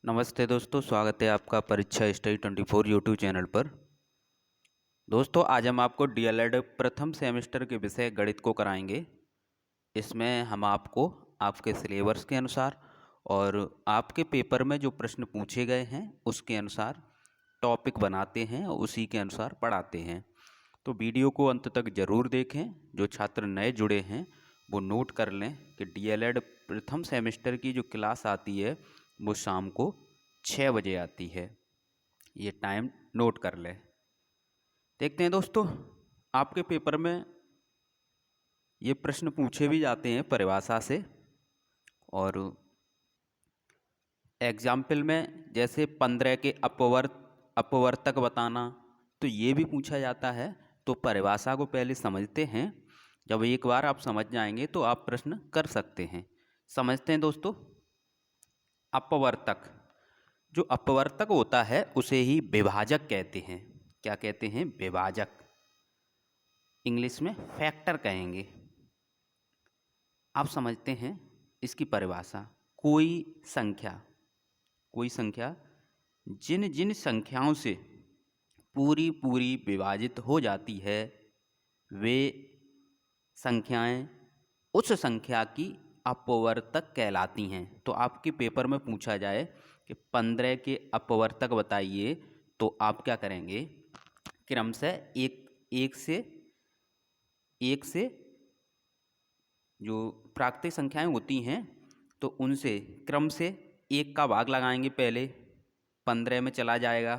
नमस्ते दोस्तों, स्वागत है आपका परीक्षा स्टडी 24 यूट्यूब चैनल पर। दोस्तों, आज हम आपको डीएलएड प्रथम सेमेस्टर के विषय गणित को कराएंगे। इसमें हम आपको आपके सिलेबस के अनुसार और आपके पेपर में जो प्रश्न पूछे गए हैं उसके अनुसार टॉपिक बनाते हैं और उसी के अनुसार पढ़ाते हैं। तो वीडियो को अंत तक ज़रूर देखें। जो छात्र नए जुड़े हैं वो नोट कर लें कि डीएलएड प्रथम सेमेस्टर की जो क्लास आती है वो शाम को 6 बजे आती है। ये टाइम नोट कर लें। देखते हैं दोस्तों, आपके पेपर में ये प्रश्न पूछे भी जाते हैं परिभाषा से, और एग्जाम्पल में जैसे 15 के अपवर्तक बताना, तो ये भी पूछा जाता है। तो परिभाषा को पहले समझते हैं। जब एक बार आप समझ जाएंगे तो आप प्रश्न कर सकते हैं। समझते हैं दोस्तों। अपवर्तक, जो अपवर्तक होता है उसे ही विभाजक कहते हैं। क्या कहते हैं? विभाजक। इंग्लिश में फैक्टर कहेंगे। आप समझते हैं इसकी परिभाषा। कोई संख्या जिन जिन संख्याओं से पूरी पूरी विभाजित हो जाती है वे संख्याएं उस संख्या की अपवर्तक कहलाती हैं। तो आपके पेपर में पूछा जाए कि 15 के अपवर्तक बताइए, तो आप क्या करेंगे? क्रमशः एक से जो प्राकृतिक संख्याएं होती हैं तो उनसे क्रम से एक का भाग लगाएंगे। पहले 15 में चला जाएगा,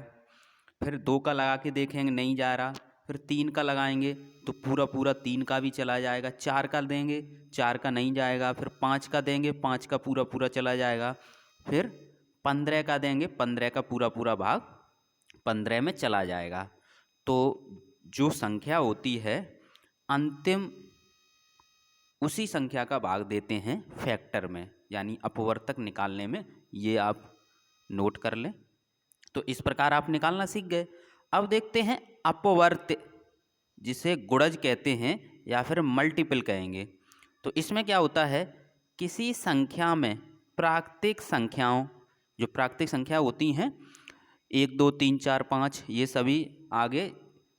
फिर 2 का लगा के देखेंगे नहीं जा रहा, फिर 3 का लगाएंगे तो पूरा पूरा 3 का भी चला जाएगा। 4 का देंगे, 4 का नहीं जाएगा, फिर 5 का देंगे, 5 का पूरा पूरा चला जाएगा, फिर 15 का देंगे, 15 का पूरा पूरा भाग 15 में चला जाएगा। तो जो संख्या होती है अंतिम उसी संख्या का भाग देते हैं फैक्टर में, यानी अपवर्तक निकालने में। ये आप नोट कर लें। तो इस प्रकार आप निकालना सीख गए। अब देखते हैं अपवर्त, जिसे गुणज कहते हैं या फिर मल्टीपल कहेंगे। तो इसमें क्या होता है? किसी संख्या में प्राकृतिक संख्याओं, जो प्राकृतिक संख्या होती हैं 1 2 3 4 5, ये सभी आगे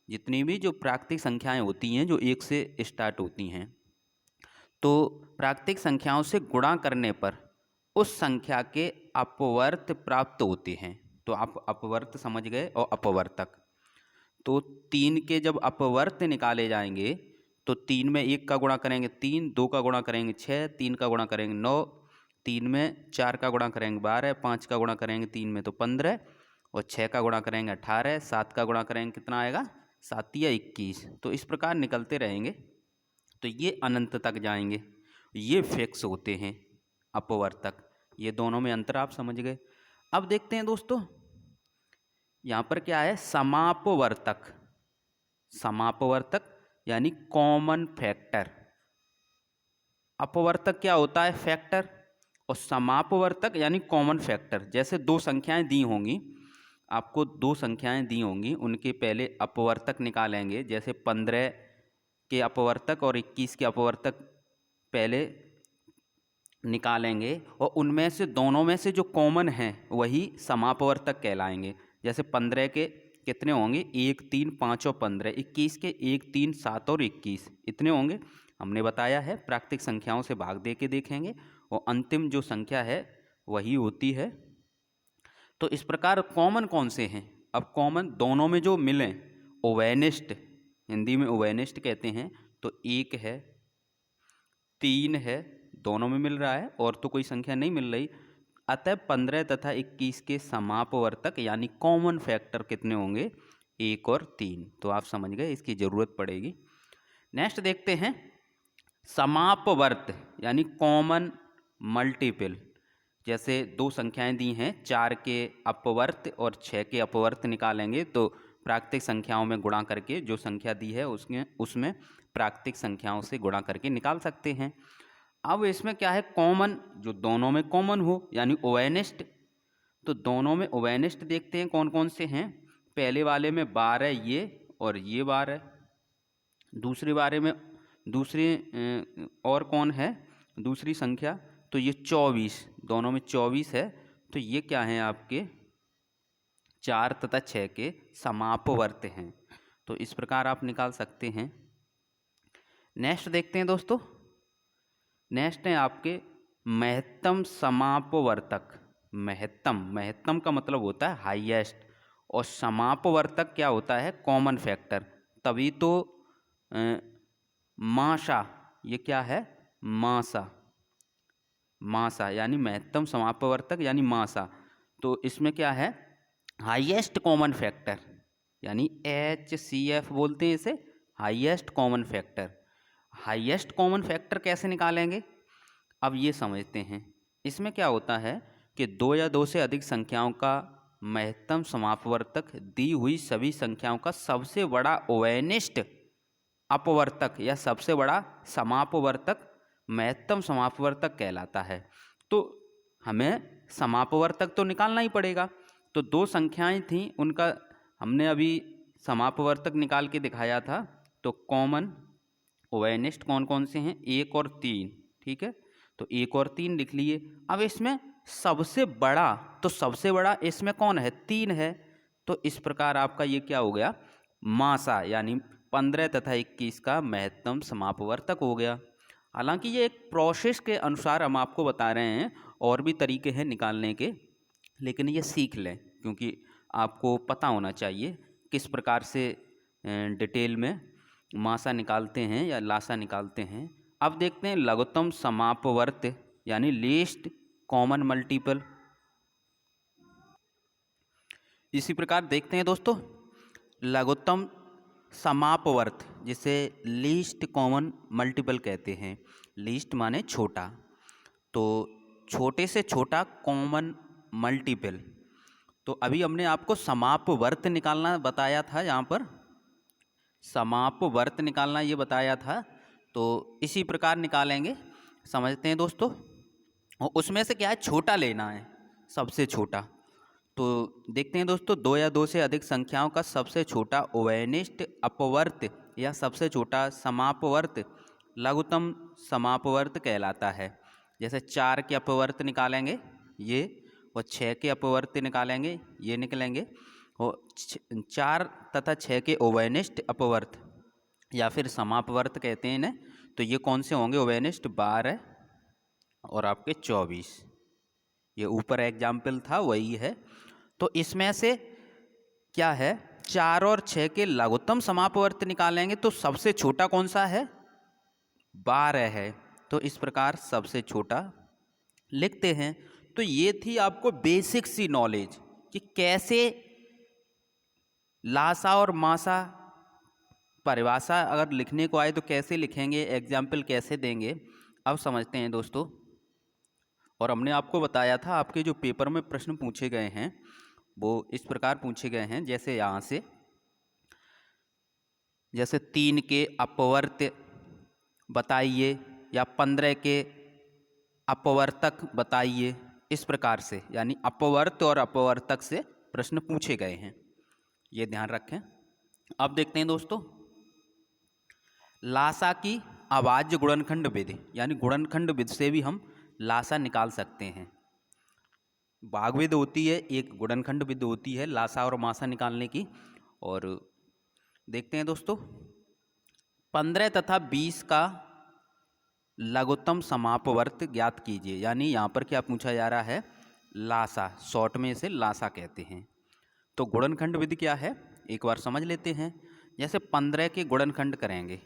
जितनी भी जो प्राकृतिक संख्याएं होती हैं जो 1 से स्टार्ट होती हैं, तो प्राकृतिक संख्याओं से गुणा करने पर उस संख्या के अपवर्त प्राप्त होते हैं। तो आप अपवर्त समझ गए और अपवर्तक। तो 3 के जब अपवर्त निकाले जाएंगे तो 3 में 1 का गुणा करेंगे 3, 2 का गुणा करेंगे 6, 3 का गुणा करेंगे 9, 3 में 4 का गुणा करेंगे 12, 5 का गुणा करेंगे 3 में तो 15, और 6 का गुणा करेंगे 18, 7 का गुणा करेंगे कितना आएगा? 7 या 21। तो इस प्रकार निकलते रहेंगे। तो ये अनंत तक जाएंगे। ये फिक्स होते हैं अपवर्तक। ये दोनों में अंतर आप समझ गए। अब देखते हैं दोस्तों, यहाँ पर क्या है? समापवर्तक। समापवर्तक यानी कॉमन फैक्टर। अपवर्तक क्या होता है? फैक्टर। और समापवर्तक यानी कॉमन फैक्टर। जैसे 2 संख्याएं दी होंगी, आपको 2 संख्याएं दी होंगी, उनके पहले अपवर्तक निकालेंगे। जैसे 15 के अपवर्तक और 21 के अपवर्तक पहले निकालेंगे, और उनमें से दोनों में से जो कॉमन हैं वही समापवर्तक कहलाएंगे। जैसे 15 के कितने होंगे? 1 3 5 और 15। 21 के 1 3 7 और 21 इतने होंगे। हमने बताया है प्राकृतिक संख्याओं से भाग दे के देखेंगे, और अंतिम जो संख्या है वही होती है। तो इस प्रकार कॉमन कौन से हैं? अब कॉमन दोनों में जो मिलें, ओवेनिस्ट, हिंदी में ओवेनिस्ट कहते हैं। तो 1 है, 3 है, दोनों में मिल रहा है और तो कोई संख्या नहीं मिल रही। अतः 15 तथा 21 के समापवर्तक यानी कॉमन फैक्टर कितने होंगे? 1 और 3। तो आप समझ गए, इसकी ज़रूरत पड़ेगी। नेक्स्ट देखते हैं समापवर्त यानी कॉमन मल्टीपल। जैसे 2 संख्याएं दी हैं, 4 के अपवर्त और 6 के अपवर्त निकालेंगे तो प्राकृतिक संख्याओं में गुणा करके जो संख्या दी है उसमें प्राकृतिक संख्याओं से गुणा करके निकाल सकते हैं। अब इसमें क्या है? कॉमन, जो दोनों में कॉमन हो यानी ओवेनिस्ट। तो दोनों में ओवेनिस्ट देखते हैं कौन कौन से हैं। पहले वाले में 12 ये और ये 12। दूसरे बारे में और कौन है दूसरी संख्या? तो ये 24, दोनों में 24 है। तो ये क्या हैं आपके 4 तथा 6 के समापवर्त हैं। तो इस प्रकार आप निकाल सकते हैं। नेक्स्ट देखते हैं दोस्तों। नेक्स्ट है आपके महत्तम समापवर्तक। महत्तम का मतलब होता है हाईएस्ट, और समापवर्तक क्या होता है, कॉमन फैक्टर। तभी तो मासा, ये क्या है, मासा यानी महत्तम समापवर्तक यानी मासा। तो इसमें क्या है, हाईएस्ट कॉमन फैक्टर, यानी HCF बोलते हैं इसे, highest common factor. Highest common factor कैसे निकालेंगे, अब ये समझते हैं। इसमें क्या होता है कि 2 या 2 से अधिक संख्याओं का महत्तम समापवर्तक दी हुई सभी संख्याओं का सबसे बड़ा ओवेनिस्ट अपवर्तक या सबसे बड़ा समापवर्तक महत्तम समापवर्तक कहलाता है। तो हमें समापवर्तक तो निकालना ही पड़ेगा। तो 2 संख्याएं थीं, उनका हमने अभी समापवर्तक निकाल के दिखाया था। तो कॉमन ओवेनिस्ट कौन कौन से हैं, 1 और 3, ठीक है। तो 1 और 3 लिख लिए। अब इसमें सबसे बड़ा, तो सबसे बड़ा इसमें कौन है, 3 है। तो इस प्रकार आपका ये क्या हो गया, मासा यानी 15 तथा 21 का महत्तम समापवर्तक हो गया। हालांकि ये एक प्रोसेस के अनुसार हम आपको बता रहे हैं, और भी तरीके हैं निकालने के, लेकिन ये सीख लें क्योंकि आपको पता होना चाहिए किस प्रकार से डिटेल में मासा निकालते हैं या लासा निकालते हैं। अब देखते हैं लघुत्तम समापवर्त यानी लीस्ट कॉमन मल्टीपल। इसी प्रकार देखते हैं दोस्तों लघुत्तम समापवर्त, जिसे लीस्ट कॉमन मल्टीपल कहते हैं। लीस्ट माने छोटा, तो छोटे से छोटा कॉमन मल्टीपल। तो अभी हमने आपको समापवर्त निकालना बताया था, यहाँ पर समापवर्त निकालना ये बताया था। तो इसी प्रकार निकालेंगे, समझते हैं दोस्तों। और उसमें से क्या है, छोटा लेना है, सबसे छोटा। तो देखते हैं दोस्तों, 2 या 2 से अधिक संख्याओं का सबसे छोटा ओवेनिस्ट अपवर्त या सबसे छोटा समापवर्त लघुत्तम समापवर्त कहलाता है। जैसे 4 के अपवर्त निकालेंगे ये, और 6 के अपवर्त निकालेंगे ये निकलेंगे, और 4 तथा 6 के ओवेनिस्ट अपवर्त या फिर समापवर्त कहते हैं इन्हें। तो ये कौन से होंगे, ओवेनिस्ट 12 और आपके 24। ये ऊपर एग्जाम्पल था वही है। तो इसमें से क्या है, 4 और 6 के लघुत्तम समापवर्त निकालेंगे तो सबसे छोटा कौन सा है, 12 है। तो इस प्रकार सबसे छोटा लिखते हैं। तो ये थी आपको बेसिक सी नॉलेज कि कैसे लासा और मासा परिभाषा अगर लिखने को आए तो कैसे लिखेंगे, एग्जाम्पल कैसे देंगे, अब समझते हैं दोस्तों। और हमने आपको बताया था आपके जो पेपर में प्रश्न पूछे गए हैं वो इस प्रकार पूछे गए हैं, जैसे यहाँ से, जैसे 3 के अपवर्त बताइए या 15 के अपवर्तक बताइए, इस प्रकार से, यानी अपवर्त और अपवर्तक से प्रश्न पूछे गए हैं, ये ध्यान रखें। अब देखते हैं दोस्तों लासा की अभाज्य गुणनखंड विधि, यानी गुणनखंड विधि से भी हम लासा निकाल सकते हैं। भाग विधि होती है, एक गुणनखंड विधि होती है लासा और मासा निकालने की। और देखते हैं दोस्तों 15 तथा 20 का लघुत्तम समापवर्त ज्ञात कीजिए, यानी यहाँ पर क्या पूछा जा रहा है, लासा, शॉर्ट में इसे लासा कहते हैं। तो गुणनखंड विधि क्या है एक बार समझ लेते हैं। जैसे 15 के गुणनखंड करेंगे,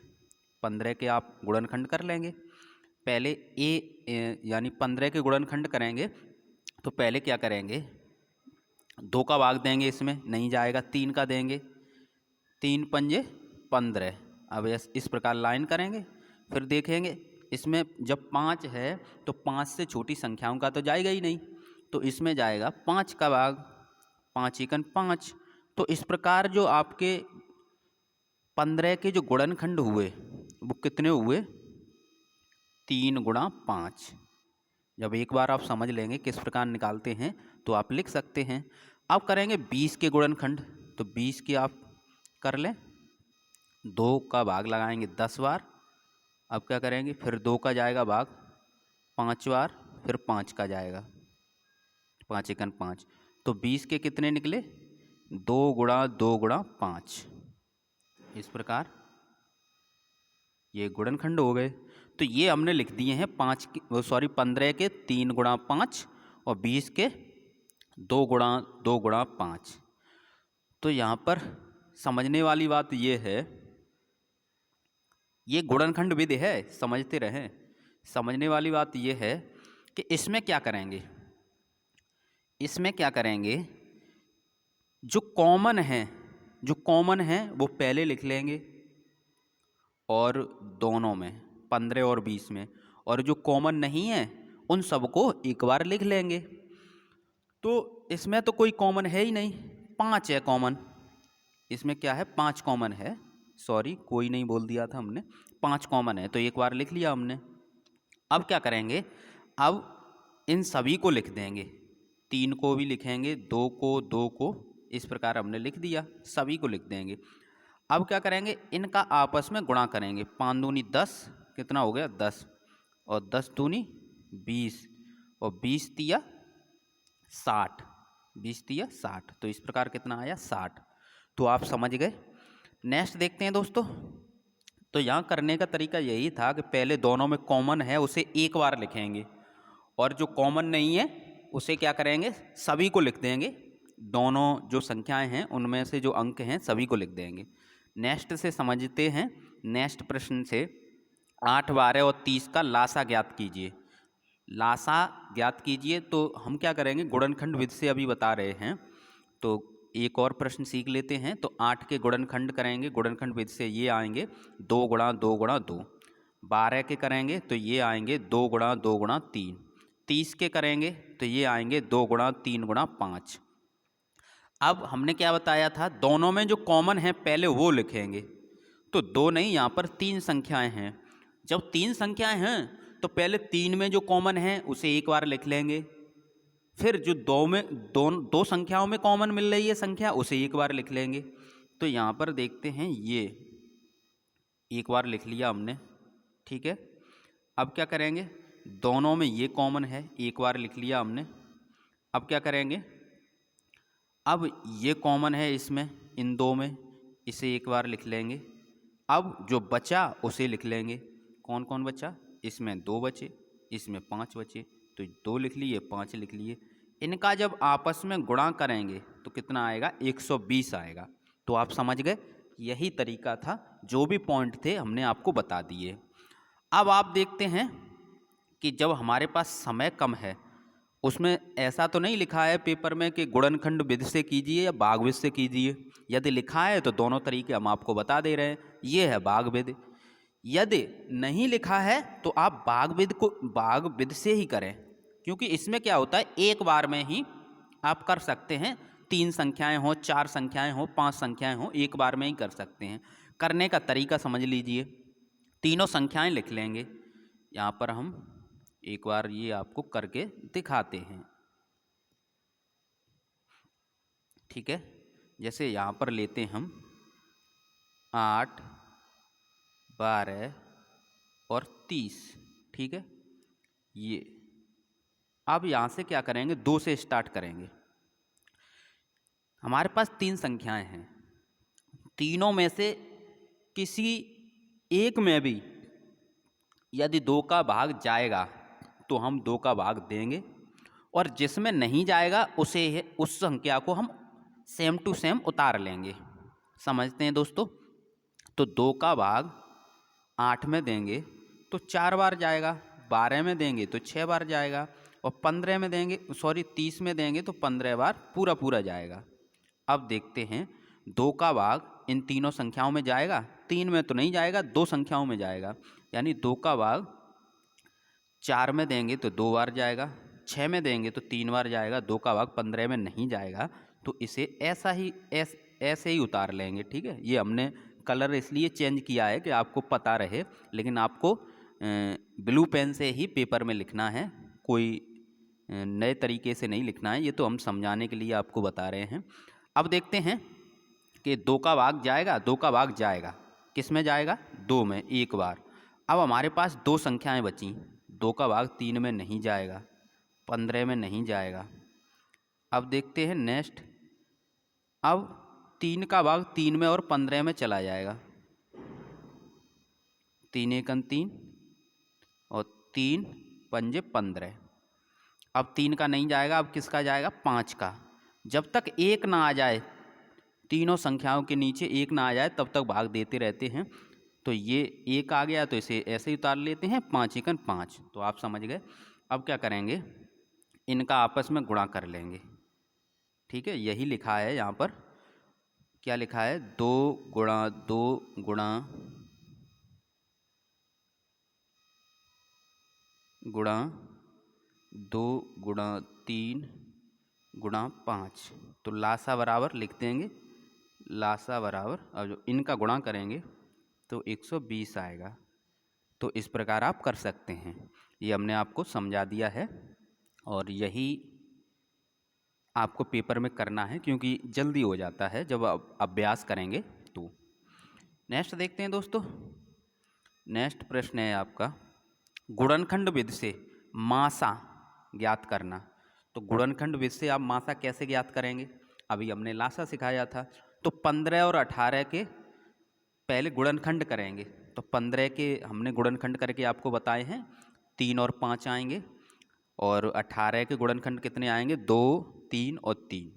15 के आप गुणनखंड कर लेंगे। पहले यानी 15 के गुणनखंड करेंगे तो पहले क्या करेंगे, 2 का भाग देंगे, इसमें नहीं जाएगा, 3 का देंगे, 3 पंजे 15। अब इस प्रकार लाइन करेंगे, फिर देखेंगे इसमें जब 5 है तो 5 से छोटी संख्याओं का तो जाएगा ही नहीं, तो इसमें जाएगा 5 का भाग, 5 एकन 5। तो इस प्रकार जो आपके 15 के जो गुणनखंड हुए वो कितने हुए, 3 गुणा 5। जब एक बार आप समझ लेंगे किस प्रकार निकालते हैं तो आप लिख सकते हैं। अब करेंगे 20 के गुणनखंड, तो 20 के आप कर लें, 2 का भाग लगाएंगे 10 बार। अब क्या करेंगे, फिर 2 का जाएगा भाग 5 बार, फिर 5 का जाएगा, 5 एकन 5, तो 20 के कितने निकले? 2 गुणा 2 गुणा 5। इस प्रकार ये गुणनखंड हो गए। तो ये हमने लिख दिए हैं 15 के 3 गुणा 5 और 20 के 2 गुणा 5। तो यहाँ पर समझने वाली बात ये है, ये गुणनखंड विधि है, समझते रहें। समझने वाली बात ये है कि इसमें क्या करेंगे, इसमें क्या करेंगे, जो कॉमन है वो पहले लिख लेंगे और दोनों में 15 और 20 में, और जो कॉमन नहीं है उन सबको एक बार लिख लेंगे। तो इसमें तो कोई कॉमन है ही नहीं, 5 है कॉमन। इसमें क्या है, 5 कॉमन है, सॉरी कोई नहीं बोल दिया था हमने, 5 कॉमन है तो एक बार लिख लिया हमने। अब क्या करेंगे, अब इन सभी को लिख देंगे, 3 को भी लिखेंगे, 2 को, इस प्रकार हमने लिख दिया, सभी को लिख देंगे। अब क्या करेंगे, इनका आपस में गुणा करेंगे। 5 दूनी 10, कितना हो गया 10, और 10 दूनी 20, और 20 तिया 60, 20 तिया 60, तो इस प्रकार कितना आया 60। तो आप समझ गए। नेक्स्ट देखते हैं दोस्तों। तो यहाँ करने का तरीका यही था कि पहले दोनों में कॉमन है उसे एक बार लिखेंगे, और जो कॉमन नहीं है उसे क्या करेंगे, सभी को लिख देंगे। दोनों जो संख्याएं हैं उनमें से जो अंक हैं सभी को लिख देंगे। नेक्स्ट से समझते हैं, नेक्स्ट प्रश्न से 8, 12 और 30 का लासा ज्ञात कीजिए। लासा ज्ञात कीजिए, तो हम क्या करेंगे, गुणनखंड विधि से अभी बता रहे हैं, तो एक और प्रश्न सीख लेते हैं। तो 8 के गुणनखंड करेंगे, गुणनखंड विधि से ये आएंगे 2 गुणा 2 गुणा 2। 12 के करेंगे तो ये आएंगे 2 गुणा 2 गुणा 3। 30 के करेंगे तो ये आएंगे 2 गुणा 3 गुणा 5। अब हमने क्या बताया था, दोनों में जो कॉमन है पहले वो लिखेंगे। तो 2 नहीं, यहाँ पर 3 संख्याएं हैं। जब 3 संख्याएं हैं तो पहले 3 में जो कॉमन है उसे एक बार लिख लेंगे, फिर जो दो संख्याओं में कॉमन मिल रही है संख्या उसे एक बार लिख लेंगे। तो यहाँ पर देखते हैं, ये एक बार लिख लिया हमने, ठीक है। अब क्या करेंगे, दोनों में ये कॉमन है, एक बार लिख लिया हमने। अब क्या करेंगे, अब ये कॉमन है इसमें, इन दो में, इसे एक बार लिख लेंगे। अब जो बचा उसे लिख लेंगे। कौन कौन बचा, इसमें 2 बचे, इसमें 5 बचे, तो 2 लिख लिए, 5 लिख लिए। इनका जब आपस में गुणा करेंगे तो कितना आएगा, 120 आएगा। तो आप समझ गए, यही तरीका था, जो भी पॉइंट थे हमने आपको बता दिए। अब आप देखते हैं कि जब हमारे पास समय कम है, उसमें ऐसा तो नहीं लिखा है पेपर में कि गुणनखंड विधि से कीजिए या भाग विधि से कीजिए। यदि लिखा है तो दोनों तरीके हम आपको बता दे रहे हैं, ये है भाग विधि। यदि नहीं लिखा है तो आप भाग विधि से ही करें, क्योंकि इसमें क्या होता है, एक बार में ही आप कर सकते हैं। 3 संख्याएं हो, 4 संख्याएं हो, 5 संख्याएं हो, एक बार में ही कर सकते हैं। करने का तरीका समझ लीजिए, तीनों संख्याएं लिख लेंगे। यहाँ पर हम एक बार ये आपको करके दिखाते हैं, ठीक है। जैसे यहाँ पर लेते हैं हम 8, 12 और 30, ठीक है। ये अब यहाँ से क्या करेंगे, 2 से स्टार्ट करेंगे। हमारे पास 3 संख्याएं हैं, तीनों में से किसी एक में भी यदि 2 का भाग जाएगा तो हम 2 का भाग देंगे, और जिसमें नहीं जाएगा उस संख्या को हम सेम टू सेम उतार लेंगे। समझते हैं दोस्तों। तो 2 का भाग 8 में देंगे तो 4 बार जाएगा, 12 में देंगे तो 6 बार जाएगा, और 15 में देंगे, 30 में देंगे तो 15 बार पूरा जाएगा। अब देखते हैं, 2 का भाग इन तीनों संख्याओं में जाएगा, 3 में तो नहीं जाएगा, 2 संख्याओं में जाएगा। यानी 2 का भाग 4 में देंगे तो 2 बार जाएगा, 6 में देंगे तो 3 बार जाएगा, 2 का भाग 15 में नहीं जाएगा, तो इसे ऐसे ही उतार लेंगे, ठीक है। ये हमने कलर इसलिए चेंज किया है कि आपको पता रहे, लेकिन आपको ब्लू पेन से ही पेपर में लिखना है, कोई नए तरीके से नहीं लिखना है। ये तो हम समझाने के लिए आपको बता रहे हैं। अब देखते हैं कि 2 का भाग जाएगा, 2 का भाग जाएगा, किस में जाएगा, 2 में एक बार। अब हमारे पास 2 संख्याएं बची, 2 का भाग 3 में नहीं जाएगा, 15 में नहीं जाएगा, अब देखते हैं नेक्स्ट। अब 3 का भाग 3 में और 15 में चला जाएगा। 3 एकम 3 और 3 पंजे 15। अब 3 का नहीं जाएगा, अब किसका जाएगा? 5 का। जब तक 1 ना आ जाए, तीनों संख्याओं के नीचे 1 ना आ जाए तब तक भाग देते रहते हैं। तो ये 1 आ गया तो इसे ऐसे ही उतार लेते हैं, 5 एकम 5। तो आप समझ गए। अब क्या करेंगे, इनका आपस में गुणा कर लेंगे। ठीक है, यही लिखा है यहाँ पर। क्या लिखा है? 2 गुणा 2 गुणा 2 गुणा 3 गुणा 5। तो लासा बराबर लिख देंगे, लासा बराबर, अब जो इनका गुणा करेंगे तो 120 आएगा। तो इस प्रकार आप कर सकते हैं। ये हमने आपको समझा दिया है और यही आपको पेपर में करना है, क्योंकि जल्दी हो जाता है जब आप अभ्यास करेंगे तो। नेक्स्ट देखते हैं दोस्तों। नेक्स्ट प्रश्न है आपका, गुणनखंड विधि से मासा ज्ञात करना। तो गुणनखंड विधि से आप मासा कैसे ज्ञात करेंगे? अभी हमने लासा सिखाया था। तो 15 और 18 के पहले गुणनखंड करेंगे। तो 15 के हमने गुणनखंड करके आपको बताए हैं, 3 और 5 आएंगे। और 18 के गुणनखंड कितने आएंगे? 2, 3 और 3।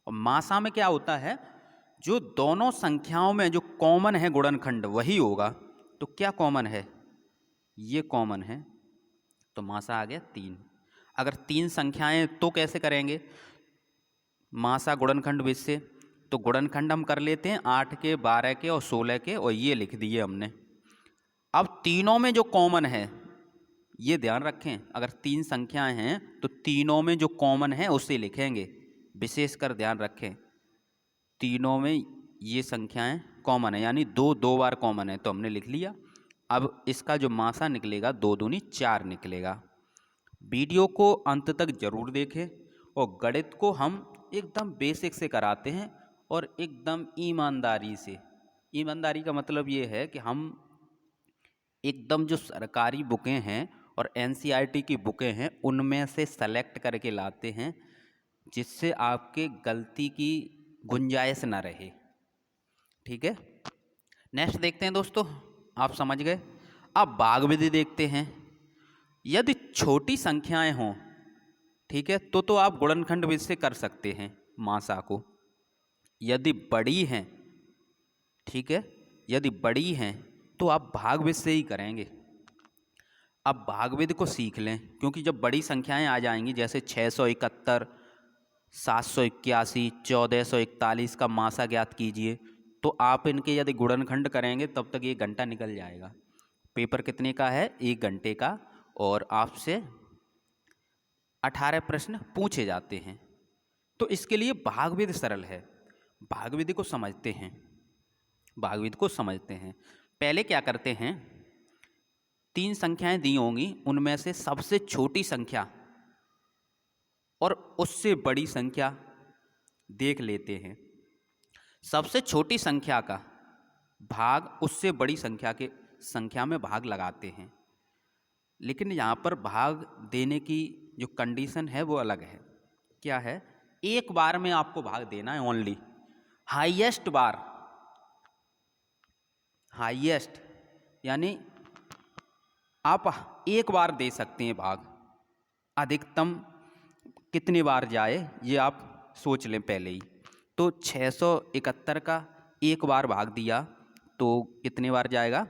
और मासा में क्या होता है, जो दोनों संख्याओं में जो कॉमन है गुणनखंड वही होगा। तो क्या कॉमन है? ये कॉमन है, तो मासा आ गया 3। अगर 3 संख्याएं तो कैसे करेंगे मासा गुणनखंड विधि से? तो गुणनखंड हम कर लेते हैं 8 के, 12 के और 16 के, और ये लिख दिए हमने। अब तीनों में जो कॉमन है, ये ध्यान रखें, अगर 3 संख्याएं हैं तो तीनों में जो कॉमन है उसे लिखेंगे। विशेषकर ध्यान रखें, तीनों में ये संख्याएं कॉमन है, यानी 2 2 बार कॉमन है, तो हमने लिख लिया। अब इसका जो मासा निकलेगा 2 दूनी 4 निकलेगा। वीडियो को अंत तक जरूर देखें, और गणित को हम एकदम बेसिक से कराते हैं और एकदम ईमानदारी से। ईमानदारी का मतलब ये है कि हम एकदम जो सरकारी बुकें हैं और एनसीईआरटी की बुकें हैं उनमें से सेलेक्ट करके लाते हैं, जिससे आपके गलती की गुंजाइश ना रहे। ठीक है, नेक्स्ट देखते हैं दोस्तों। आप समझ गए। अब भाग विधि देखते हैं। यदि छोटी संख्याएं हों, ठीक है, तो आप गुणनखंड विधि से कर सकते हैं मासा को। यदि बड़ी हैं, ठीक है, यदि बड़ी हैं तो आप भाग विधि से ही करेंगे। अब भाग विधि को सीख लें, क्योंकि जब बड़ी संख्याएं आ जाएंगी, जैसे 671, 781, 1441 का मासा ज्ञात कीजिए, तो आप इनके यदि गुणनखंड करेंगे तब तक 1 घंटा निकल जाएगा। पेपर कितने का है? 1 घंटे का, और आपसे 18 प्रश्न पूछे जाते हैं। तो इसके लिए भाग विधि सरल है। भाग विधि को समझते हैं। भाग विधि को समझते हैं। पहले क्या करते हैं, 3 संख्याएं दी होंगी, उनमें से सबसे छोटी संख्या और उससे बड़ी संख्या देख लेते हैं। सबसे छोटी संख्या का भाग उससे बड़ी संख्या में भाग लगाते हैं। लेकिन यहाँ पर भाग देने की जो कंडीशन है वो अलग है। क्या है? एक बार में आपको भाग देना है, ओनली हाईएस्ट बार। हाईएस्ट यानी आप एक बार दे सकते हैं भाग, अधिकतम कितनी बार जाए ये आप सोच लें पहले ही। तो 671 का एक बार भाग दिया तो कितने बार जाएगा?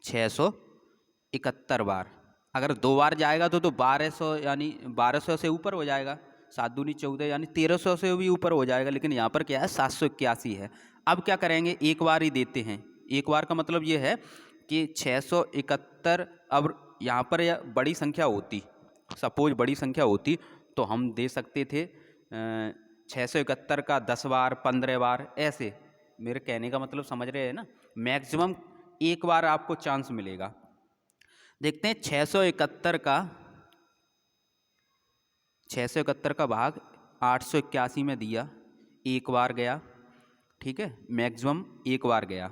671 बार। अगर 2 बार जाएगा तो 1200, यानी 1200 से ऊपर हो जाएगा। 7 दूनी 14, यानी 1300 से भी ऊपर हो जाएगा। लेकिन यहाँ पर क्या है? 781 है। अब क्या करेंगे? एक बार ही देते हैं। एक बार का मतलब ये है कि 671, अब यहाँ पर या बड़ी संख्या होती, सपोज बड़ी संख्या होती, तो हम दे सकते थे 671 का 10 बार, 15 बार, ऐसे। मेरे कहने का मतलब समझ रहे हैं ना? मैक्सिमम एक बार आपको चांस मिलेगा। देखते हैं 671 का भाग 881 में दिया, एक बार गया। ठीक है, मैक्सिमम एक बार गया।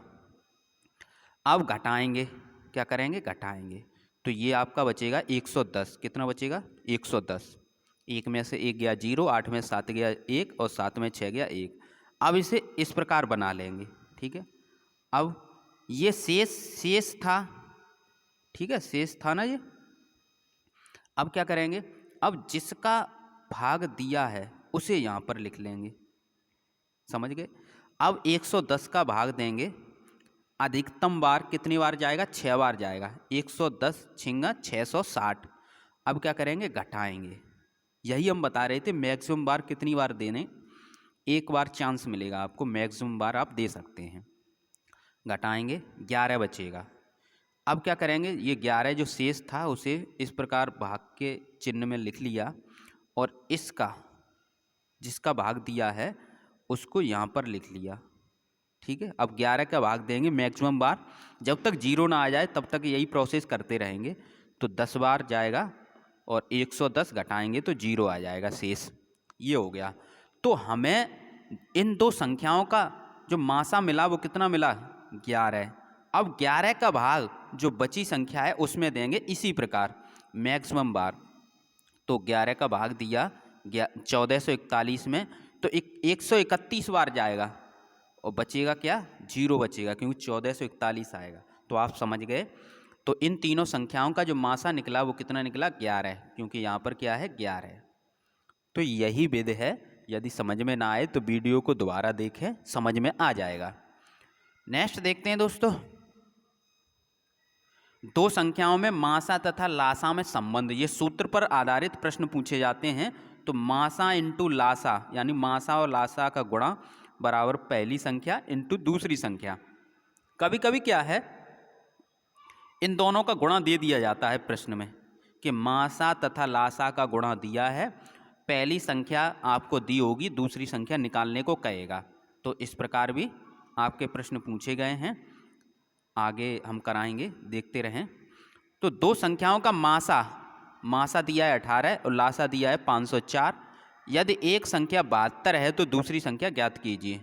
अब घटाएंगे, क्या करेंगे? घटाएंगे। तो ये आपका बचेगा 110। कितना बचेगा? 110। 1 में से 1 गया 0, 8 में 7 गया 1 और 7 में 6 गया 1। अब इसे इस प्रकार बना लेंगे, ठीक है। अब ये शेष था, ठीक है, शेष था ना ये। अब क्या करेंगे, अब जिसका भाग दिया है उसे यहाँ पर लिख लेंगे, समझ गए। अब 110 का भाग देंगे, अधिकतम बार कितनी बार जाएगा, 6 बार जाएगा, 110 छिंगा 660। अब क्या करेंगे, घटाएंगे। यही हम बता रहे थे, मैक्सिमम बार कितनी बार देने, एक बार चांस मिलेगा आपको, मैक्सिमम बार आप दे सकते हैं। घटाएंगे, 11 बचेगा। अब क्या करेंगे, ये 11 जो शेष था उसे इस प्रकार भाग के चिन्ह में लिख लिया, और इसका जिसका भाग दिया है उसको यहाँ पर लिख लिया, ठीक है। अब 11 का भाग देंगे मैक्सिमम बार, जब तक 0 ना आ जाए तब तक यही प्रोसेस करते रहेंगे। तो 10 बार जाएगा और 110 घटाएंगे तो 0 आ जाएगा शेष, ये हो गया। तो हमें इन दो संख्याओं का जो मासा मिला वो कितना मिला, 11। अब 11 का भाग जो बची संख्या है उसमें देंगे इसी प्रकार मैक्सिमम बार। तो 11 का भाग दिया 1441 में, तो 131 बार जाएगा और बचेगा क्या, 0 बचेगा, क्योंकि 1441 आएगा। तो आप समझ गए। तो इन तीनों संख्याओं का जो मासा निकला वो कितना निकला, 11, क्योंकि यहाँ पर क्या है, 11। तो यही विधि है, यदि समझ में ना आए तो वीडियो को दोबारा देखें, समझ में आ जाएगा। नेक्स्ट देखते हैं दोस्तों, दो संख्याओं में मासा तथा लासा में संबंध। ये सूत्र पर आधारित प्रश्न पूछे जाते हैं। तो मासा इंटू लासा, यानी मासा और लासा का गुणा बराबर पहली संख्या इंटू दूसरी संख्या। कभी कभी क्या है, इन दोनों का गुणा दे दिया जाता है प्रश्न में, कि मासा तथा लासा का गुणा दिया है, पहली संख्या आपको दी होगी, दूसरी संख्या निकालने को कहेगा। तो इस प्रकार भी आपके प्रश्न पूछे गए हैं, आगे हम कराएंगे, देखते रहें। तो दो संख्याओं का मासा दिया है 18 और लासा दिया है 504। यदि एक संख्या 72 है तो दूसरी संख्या ज्ञात कीजिए।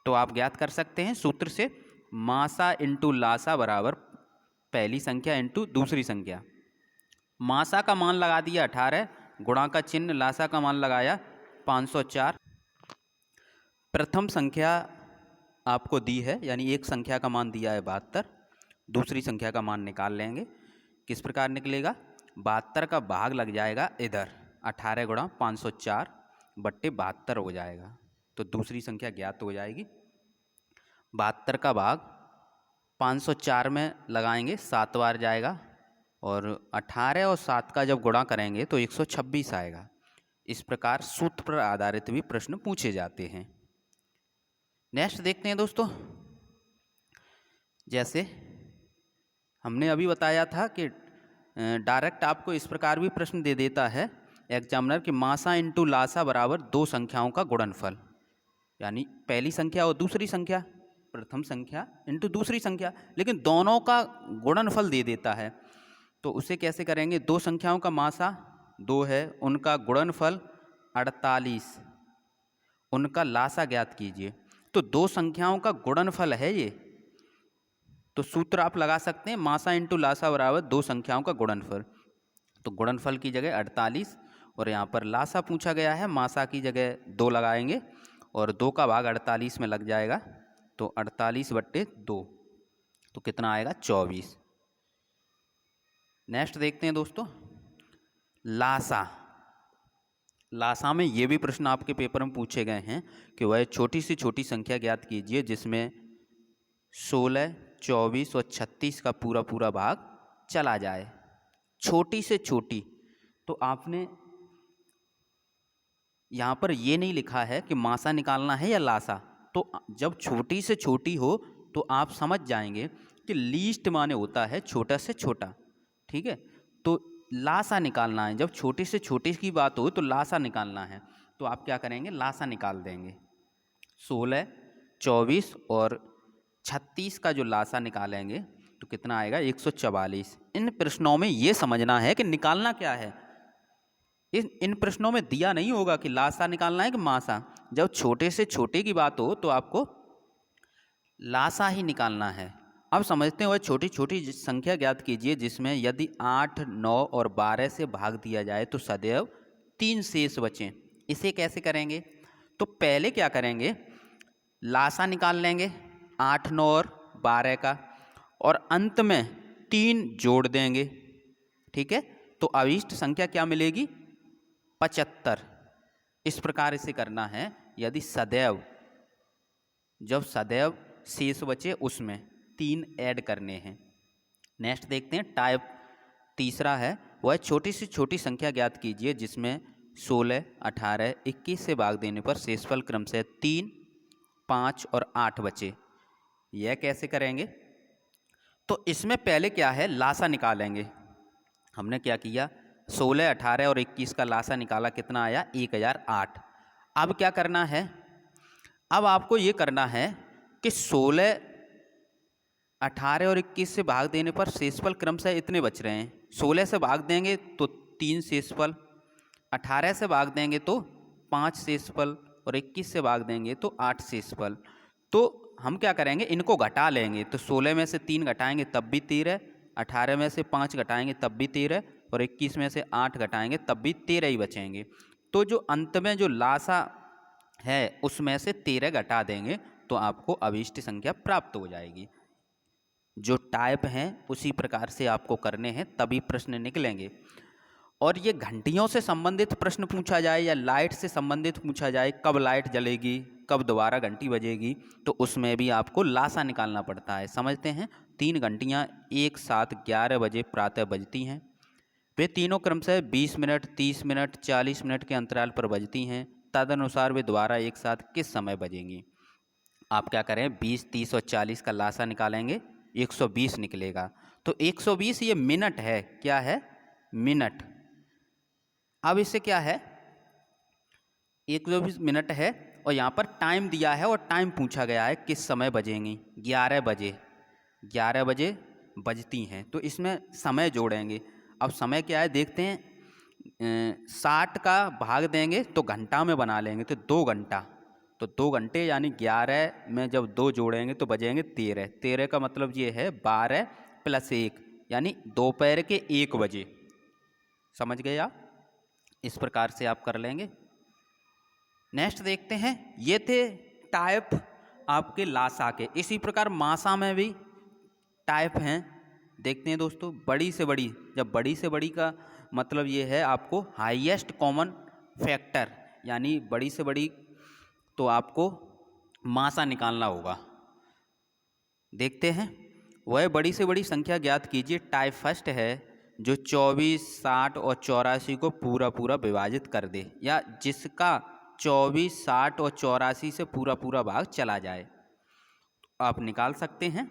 तो आप ज्ञात कर सकते हैं सूत्र से, मासा इंटू लासा बराबर पहली संख्या इंटू दूसरी संख्या। मासा का मान लगा दिया 18, गुणा का चिन्ह, लासा का मान लगाया 504। प्रथम संख्या आपको दी है, यानी एक संख्या का मान दिया है 72, दूसरी संख्या का मान निकाल लेंगे। किस प्रकार निकलेगा, 72 का भाग लग जाएगा इधर, 18 गुणा 504 बट्टे 72 हो जाएगा, तो दूसरी संख्या ज्ञात हो जाएगी। 72 का भाग 504 में लगाएंगे, 7 बार जाएगा, और 18 और 7 का जब गुणा करेंगे तो 126 आएगा। इस प्रकार सूत्र पर आधारित भी प्रश्न पूछे जाते हैं। नेक्स्ट देखते हैं दोस्तों, जैसे हमने अभी बताया था कि डायरेक्ट आपको इस प्रकार भी प्रश्न दे देता है एग्जामिनर कि मासा इंटू लासा बराबर दो संख्याओं का गुणनफल, यानी पहली संख्या और दूसरी संख्या, प्रथम संख्या इंटू दूसरी संख्या, लेकिन दोनों का गुणनफल दे देता है। तो उसे कैसे करेंगे, दो संख्याओं का मासा 2 है, उनका गुणनफल 48, उनका लासा ज्ञात कीजिए। तो दो संख्याओं का गुणनफल है ये, तो सूत्र आप लगा सकते हैं, मासा इंटू लासा बराबर दो संख्याओं का गुणनफल। तो गुणनफल की जगह 48 और यहाँ पर लासा पूछा गया है, मासा की जगह 2 लगाएंगे और 2 का भाग 48 में लग जाएगा, तो 48 बट्टे 2, तो कितना आएगा, 24। नेक्स्ट देखते हैं दोस्तों, लासा में ये भी प्रश्न आपके पेपर में पूछे गए हैं कि वह छोटी से छोटी संख्या ज्ञात कीजिए जिसमें 16, 24 और 36 का पूरा पूरा भाग चला जाए। छोटी से छोटी, तो आपने यहाँ पर ये नहीं लिखा है कि मासा निकालना है या लासा। तो जब छोटी से छोटी हो तो आप समझ जाएंगे कि लीस्ट माने होता है छोटा से छोटा, ठीक है। तो लासा निकालना है, जब छोटे से छोटे की बात हो तो लासा निकालना है। तो आप क्या करेंगे, लासा निकाल देंगे। 16, 24 और 36 का जो लासा निकालेंगे तो कितना आएगा, 144। इन प्रश्नों में ये समझना है कि निकालना क्या है। इन प्रश्नों में दिया नहीं होगा कि लासा निकालना है कि मासा। जब छोटे से छोटे की बात हो तो आपको लासा ही निकालना है, अब समझते हैं वह छोटी छोटी संख्या ज्ञात कीजिए जिसमें यदि 8, 9 और 12 से भाग दिया जाए तो सदैव 3 शेष बचें। इसे कैसे करेंगे? तो पहले क्या करेंगे, लासा निकाल लेंगे 8, 9 और 12 का, और अंत में 3 जोड़ देंगे। ठीक है, तो अभीष्ट संख्या क्या मिलेगी? 75। इस प्रकार इसे करना है। यदि सदैव, जब सदैव शेष बचे उसमें 3 ऐड करने हैं। नेक्स्ट देखते हैं, टाइप तीसरा है, वह छोटी से छोटी संख्या ज्ञात कीजिए जिसमें 16, 18, 21 से भाग देने पर शेषफल क्रम से 3, 5 और 8 बचे। यह कैसे करेंगे? तो इसमें पहले क्या है, लासा निकालेंगे। हमने क्या किया, 16, 18 और 21 का लासा निकाला, कितना आया? 1008। अब क्या करना है, अब आपको ये करना है कि 16, 18 और 21 से भाग देने पर शेषफल क्रमशः इतने बच रहे हैं। 16 से भाग देंगे तो 3 शेषफल, 18 से भाग देंगे तो 5 शेषफल, और 21 से भाग देंगे तो 8 शेषफल। तो हम क्या करेंगे, इनको घटा लेंगे। तो 16 में से 3 घटाएंगे तब भी 13, 18 में से 5 घटाएंगे तब भी 13, और 21 में से 8 घटाएंगे तब भी 13 ही बचेंगे। तो जो अंत में जो लासा है उसमें से 13 घटा देंगे तो आपको अभीष्ट संख्या प्राप्त हो जाएगी। जो टाइप हैं उसी प्रकार से आपको करने हैं, तभी प्रश्न निकलेंगे। और ये घंटियों से संबंधित प्रश्न पूछा जाए या लाइट से संबंधित पूछा जाए, कब लाइट जलेगी, कब दोबारा घंटी बजेगी, तो उसमें भी आपको लासा निकालना पड़ता है। समझते हैं, 3 घंटियाँ एक साथ 11 बजे प्रातः बजती हैं। वे तीनों क्रमशः 20 मिनट, 30 मिनट, 40 मिनट के अंतराल पर बजती हैं। तदनुसार वे दोबारा एक साथ किस समय बजेंगी? आप क्या करें, 20, 30 और 40 का लासा निकालेंगे, 120 निकलेगा। तो 120 ये मिनट है, क्या है? मिनट। अब इससे क्या है, 120 मिनट है और यहाँ पर टाइम दिया है और टाइम पूछा गया है किस समय बजेंगी। 11 बजे, 11 बजे बजती हैं। तो इसमें समय जोड़ेंगे। अब समय क्या है देखते हैं, 60 का भाग देंगे तो घंटा में बना लेंगे, तो 2 घंटा। तो 2 घंटे यानी 11 में जब 2 जोड़ेंगे तो बजेंगे 13। 13 का मतलब ये है 12 + 1 यानी दोपहर के 1 बजे। समझ गए आप? इस प्रकार से आप कर लेंगे। नेक्स्ट देखते हैं, ये थे टाइप आपके लासा के। इसी प्रकार मासा में भी टाइप हैं। देखते हैं दोस्तों, बड़ी से बड़ी, जब बड़ी से बड़ी का मतलब ये है आपको हाईएस्ट कॉमन फैक्टर, यानी बड़ी से बड़ी, तो आपको मासा निकालना होगा। देखते हैं, वह बड़ी से बड़ी संख्या ज्ञात कीजिए। टाइप फर्स्ट है जो 24, 60 और 84 को पूरा पूरा विभाजित कर दे, या जिसका 24, 60 और 84 से पूरा पूरा भाग चला जाए। आप निकाल सकते हैं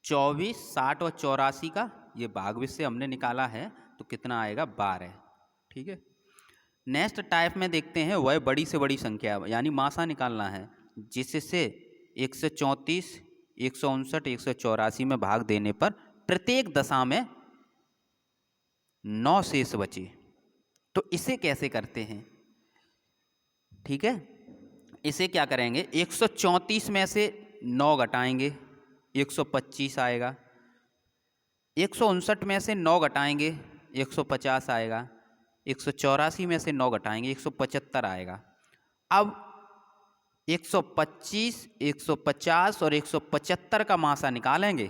24, 60 और 84 का ये भाग से हमने निकाला है, तो कितना आएगा? 12। ठीक है। नेक्स्ट टाइप में देखते हैं, वह बड़ी से बड़ी संख्या यानी मासा निकालना है जिससे 134, 159, 184 में भाग देने पर प्रत्येक दशा में 9 शेष बचे। तो इसे कैसे करते हैं? ठीक है, इसे क्या करेंगे, 134 में से 9 घटाएंगे, 125 आएगा। 159 में से 9 घटाएंगे, 150 आएगा। 184 में से 9 घटाएंगे, 175 आएगा। अब 125, 150 और 175 का मासा निकालेंगे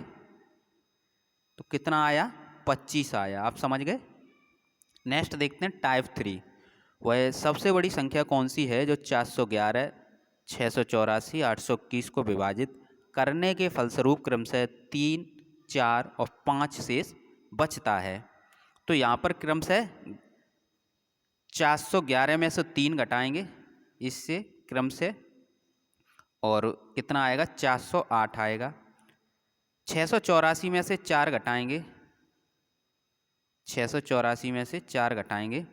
तो कितना आया? 25 आया। आप समझ गए? नेक्स्ट देखते हैं टाइप 3। वह सबसे बड़ी संख्या कौन सी है जो 411, 684, 821 को विभाजित करने के फलस्वरूप क्रमशः 3, 4 और 5 शेष बचता है। तो यहाँ पर क्रमशः 411 में से 3 घटाएंगे इससे क्रमशः, और कितना आएगा? 408 आएगा। 684 में से 4 घटाएंगे, 684 में से 4 घटाएंगे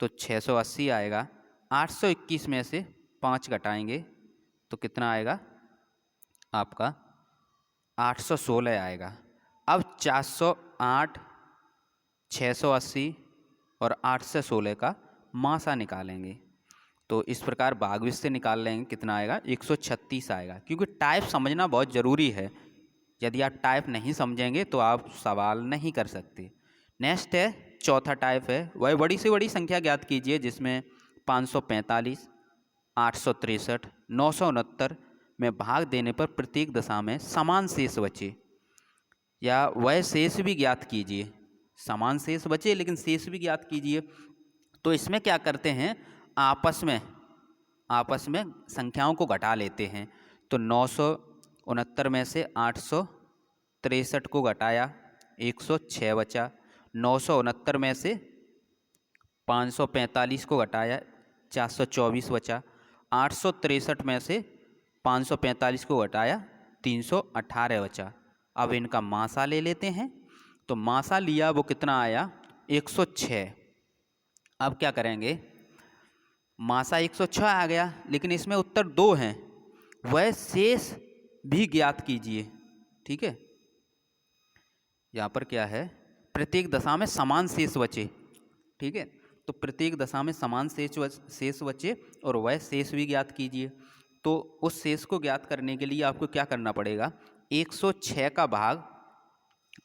तो 680 आएगा। 821 में से 5 घटाएंगे तो कितना आएगा आपका? 816 आएगा। अब 408, 680 और 816 का मासा निकालेंगे। तो इस प्रकार भाग से निकाल लेंगे, कितना आएगा? 136 आएगा। क्योंकि टाइप समझना बहुत ज़रूरी है। यदि आप टाइप नहीं समझेंगे तो आप सवाल नहीं कर सकते। नेक्स्ट है चौथा टाइप है, वह बड़ी से बड़ी संख्या ज्ञात कीजिए जिसमें 545, 863, 969 में भाग देने पर प्रत्येक दशा में समान शेष बचे, या वह शेष भी ज्ञात कीजिए। समान शेष बचे लेकिन शेष भी ज्ञात कीजिए। तो इसमें क्या करते हैं, आपस में संख्याओं को घटा लेते हैं। तो 969 में से 863 को घटाया, 106 बचा। 969 में से 545 को घटाया, 424 बचा। 863 में से 545 को घटाया, 318 बचा। अब इनका मासा ले लेते हैं। तो मासा लिया वो कितना आया, 106। अब क्या करेंगे, मासा 106 आ गया लेकिन इसमें उत्तर 2 हैं, वह शेष भी ज्ञात कीजिए। ठीक है, यहाँ पर क्या है, प्रत्येक दशा में समान शेष बचे। ठीक है, तो प्रत्येक दशा में समान शेष बचे और वह शेष भी ज्ञात कीजिए। तो उस शेष को ज्ञात करने के लिए आपको क्या करना पड़ेगा, 106 का भाग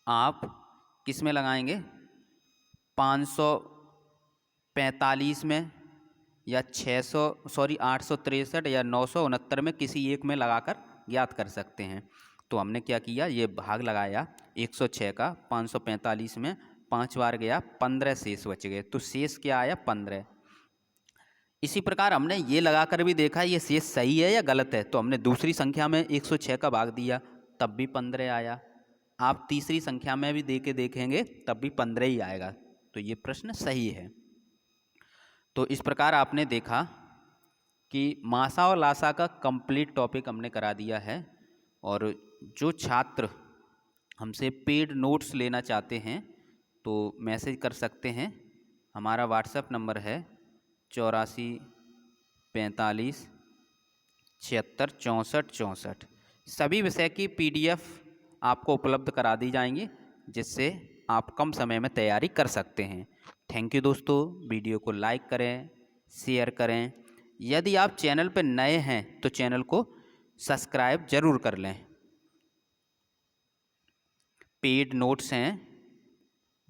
आप किस में लगाएंगे, 545 में या 863 या 969 में किसी एक में लगाकर ज्ञात कर सकते हैं। तो हमने क्या किया, ये भाग लगाया 106 का 545 में, 5 बार गया, 15 शेष बच गए। तो शेष क्या आया, 15। इसी प्रकार हमने ये लगाकर भी देखा ये शेष सही है या गलत है। तो हमने दूसरी संख्या में 106 का भाग दिया तब भी 15 आया। आप तीसरी संख्या में भी दे के देखेंगे तब भी 15 ही आएगा। तो ये प्रश्न सही है। तो इस प्रकार आपने देखा कि मासा और लासा का कंप्लीट टॉपिक हमने करा दिया है। और जो छात्र हमसे पेड नोट्स लेना चाहते हैं तो मैसेज कर सकते हैं। हमारा व्हाट्सएप नंबर है 84 45 76 64 64। सभी विषय की PDF आपको उपलब्ध करा दी जाएंगी जिससे आप कम समय में तैयारी कर सकते हैं। थैंक यू दोस्तों, वीडियो को लाइक करें, शेयर करें। यदि आप चैनल पर नए हैं तो चैनल को सब्सक्राइब जरूर कर लें। पेड नोट्स हैं,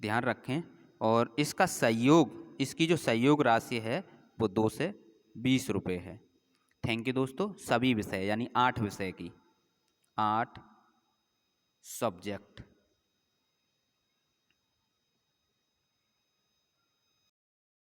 ध्यान रखें। और इसका सहयोग, इसकी जो सहयोग राशि है वो 2 से 20 रुपये है। थैंक यू दोस्तों। सभी विषय यानी 8 विषय की 8 सब्जेक्ट